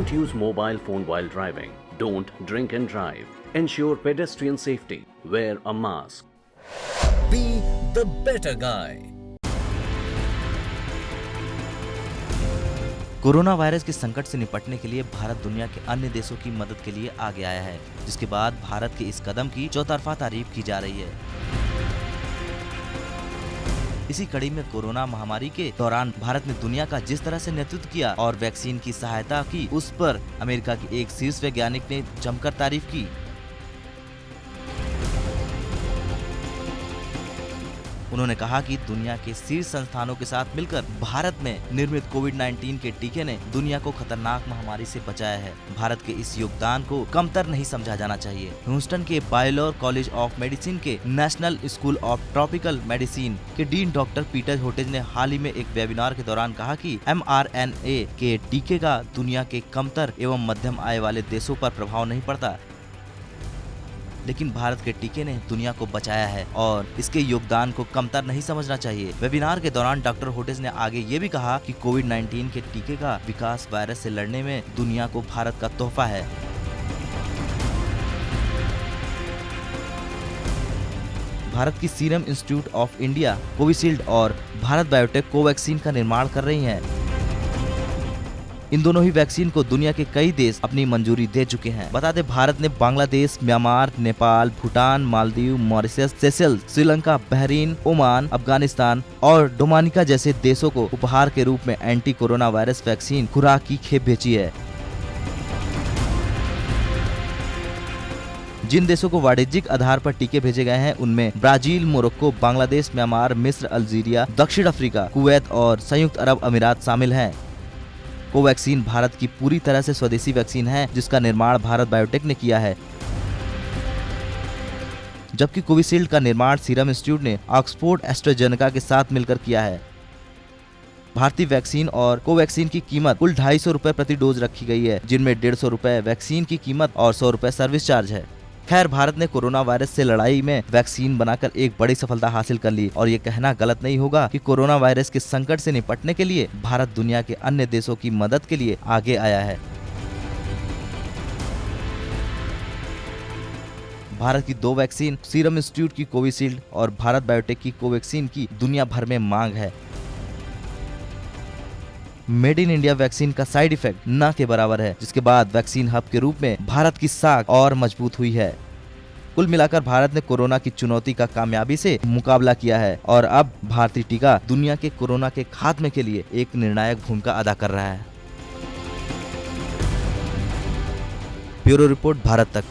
Don't use mobile phone while driving. Don't drink and drive. Ensure pedestrian safety. Wear a mask. Be the better guy. Corona virus के संकट से निपटने के लिए भारत दुनिया के अन्य देशों की मदद के लिए आगे आया है, जिसके बाद भारत के इस कदम की चौतरफा तारीफ की जा रही है। इसी कड़ी में कोरोना महामारी के दौरान भारत ने दुनिया का जिस तरह से नेतृत्व किया और वैक्सीन की सहायता की, उस पर अमेरिका के एक शीर्ष वैज्ञानिक ने जमकर तारीफ की। उन्होंने कहा कि दुनिया के शीर्ष संस्थानों के साथ मिलकर भारत में निर्मित कोविड-19 के टीके ने दुनिया को खतरनाक महामारी से बचाया है। भारत के इस योगदान को कमतर नहीं समझा जाना चाहिए। ह्यूस्टन के बायलोर कॉलेज ऑफ मेडिसिन के national school of tropical medicine के डीन डॉक्टर पीटर होटेज ने हाल ही में एक वेबिनार के दौरान कहा कि mRNA के टीके का दुनिया के कमतर एवं मध्यम आय वाले देशों पर प्रभाव नहीं पड़ता, लेकिन भारत के टीके ने दुनिया को बचाया है और इसके योगदान को कमतर नहीं समझना चाहिए। वेबिनार के दौरान डॉक्टर होटेज ने आगे ये भी कहा कि कोविड-19 के टीके का विकास वायरस से लड़ने में दुनिया को भारत का तोहफा है। भारत की serum institute of India Covishield और भारत बायोटेक कोवैक्सीन का निर्माण कर रही है। इन दोनों ही वैक्सीन को दुनिया के कई देश अपनी मंजूरी दे चुके हैं। बता दें, भारत ने Bangladesh, Myanmar, Nepal, Bhutan, Maldives, Mauritius, Seychelles, Sri Lanka, Bahrain, Oman, Afghanistan और डोमिनिका जैसे देशों को उपहार के रूप में एंटी कोरोना वायरस वैक्सीन खुराक की खेप भेजी है। जिन देशों को वाणिज्यिक आधार पर टीके भेजे गए हैं उनमें ब्राजील, मोरक्को, बांग्लादेश, म्यांमार, मिस्र, अल्जीरिया, दक्षिण अफ्रीका, कुवैत और संयुक्त अरब अमीरात शामिल हैं। कोवैक्सीन भारत की पूरी तरह से स्वदेशी वैक्सीन है, जिसका निर्माण भारत बायोटेक ने किया है, जबकि कोविशील्ड का निर्माण सीरम इंस्टीट्यूट ने ऑक्सफोर्ड एस्ट्राजेनेका के साथ मिलकर किया है। भारतीय वैक्सीन और कोवैक्सीन की कीमत कुल 250 रुपए प्रति डोज रखी गई है, जिनमें 150 रुपए वैक्सीन की कीमत और 100 रुपए सर्विस चार्ज है। खैर, भारत ने कोरोना वायरस से लड़ाई में वैक्सीन बनाकर एक बड़ी सफलता हासिल कर ली और ये कहना गलत नहीं होगा कि कोरोना वायरस के संकट से निपटने के लिए भारत दुनिया के अन्य देशों की मदद के लिए आगे आया है। भारत की 2 वैक्सीन, सीरम इंस्टीट्यूट की कोविशील्ड और भारत बायोटेक की कोवैक्सीन की दुनिया भर में मांग है। मेड इन इंडिया वैक्सीन का साइड इफेक्ट न के बराबर है, जिसके बाद वैक्सीन हब के रूप में भारत की साख और मजबूत हुई है। कुल मिलाकर भारत ने कोरोना की चुनौती का कामयाबी से मुकाबला किया है और अब भारतीय टीका दुनिया के कोरोना के खात्मे के लिए एक निर्णायक भूमिका अदा कर रहा है। ब्यूरो रिपोर्ट, भारत तक।